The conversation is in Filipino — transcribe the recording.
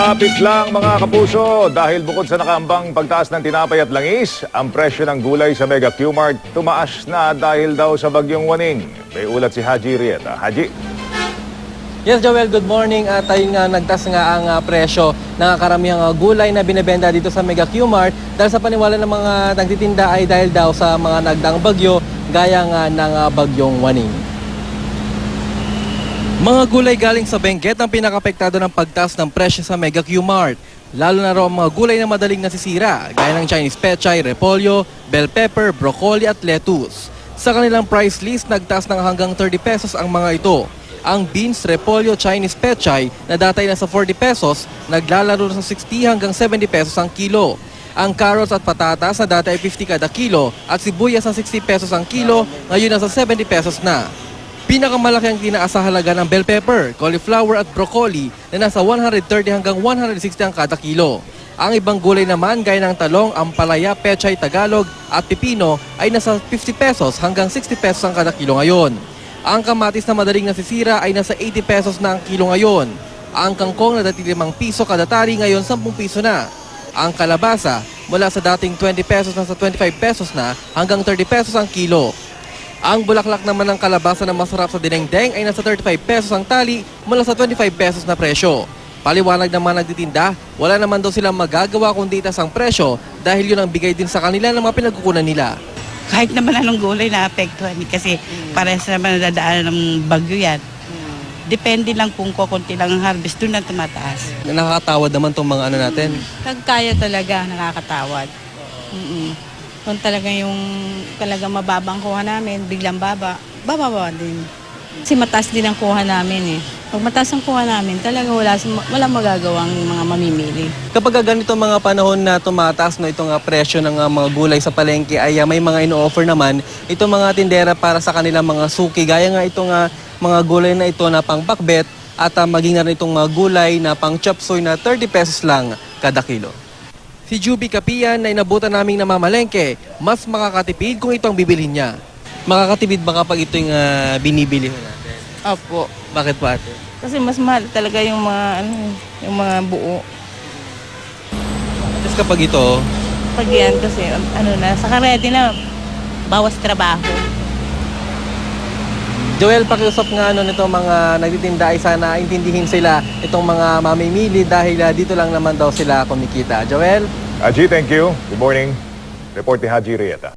Malapit lang mga kapuso dahil bukod sa nakaambang pagtaas ng tinapay at langis, ang presyo ng gulay sa Mega Q-Mart tumaas na dahil daw sa bagyong Waning. May ulat si Haji Rieta. Haji? Yes, Joel, good morning. At ayun nga, nagtaas nga ang presyo ng karamihang gulay na binebenta dito sa Mega Q-Mart dahil sa paniwala ng mga nagtitinda ay dahil daw sa mga nagdaang bagyo gaya nga ng bagyong Waning. Mga gulay galing sa Benguet ang pinakapektado ng pagtaas ng presyo sa Mega Q-Mart. Lalo na raw ang mga gulay na madaling nasisira, gaya ng Chinese pechay, repolyo, bell pepper, broccoli at lettuce. Sa kanilang price list, nagtaas ng hanggang 30 pesos ang mga ito. Ang beans, repolyo, Chinese pechay na dati ay nasa 40 pesos, naglalaro na sa 60 hanggang 70 pesos ang kilo. Ang carrots at patatas na dati ay 50 kada kilo at sibuyas na 60 pesos ang kilo, ngayon nasa 70 pesos na. Pinakamalaki ang tinaas sa halaga ng bell pepper, cauliflower at broccoli na nasa 130 hanggang 160 ang kada kilo. Ang ibang gulay naman gaya ng talong, ampalaya, pechay, tagalog at pipino ay nasa 50 pesos hanggang 60 pesos ang kada kilo ngayon. Ang kamatis na madaling nasisira ay nasa 80 pesos na ang kilo ngayon. Ang kangkong na dati 5 piso kada tari ngayon 10 piso na. Ang kalabasa mula sa dating 20 pesos na sa 25 pesos na hanggang 30 pesos ang kilo. Ang bulaklak naman ng kalabasa na masarap sa dinengdeng ay nasa 35 pesos ang tali mula sa 25 pesos na presyo. Paliwanag ng mga nagtitinda, wala naman daw silang magagawa kundi itaas ang presyo dahil yun ang bigay din sa kanila ng mga pinagkukunan nila. Kahit naman anong gulay na apektuhan kasi parehas naman nadadaanan ng bagyo yan. Depende lang kung kukunti lang ang harvest, doon ang tumataas. Nakakatawad naman itong mga ano natin. Kaya talaga, nakakatawad. Kung talaga yung talaga mababang kuha namin, biglang bababa din. Kasi mataas din ang kuha namin eh. Pag mataas ang kuha namin, talaga wala magagawang mga mamimili. Kapag ganito mga panahon na tumataas no, itong presyo ng mga gulay sa palengke ay may mga ino-offer naman itong mga tindera para sa kanilang mga suki. Gaya nga itong mga gulay na ito na pang pakbet at maging na rin itong mga gulay na pang chop suey na 30 pesos lang kada kilo. Si Juby Kapian na inabutan naming namamalengke, mas makakatipid kung ito ang bibilhin niya. Makakatipid ba kapag ito yung binibili mo natin? Opo. Bakit po ate? Kasi mas mahal talaga yung mga buo. Tapos kapag ito, Pag yan kasi, sa karete na, bawas trabaho. Joel, pakiusap nga nito mga nagtitinda ay sana intindihin sila itong mga mamimili dahil dito lang naman daw sila kumikita. Joel? Haji, thank you. Good morning. Report ni Haji Rieta.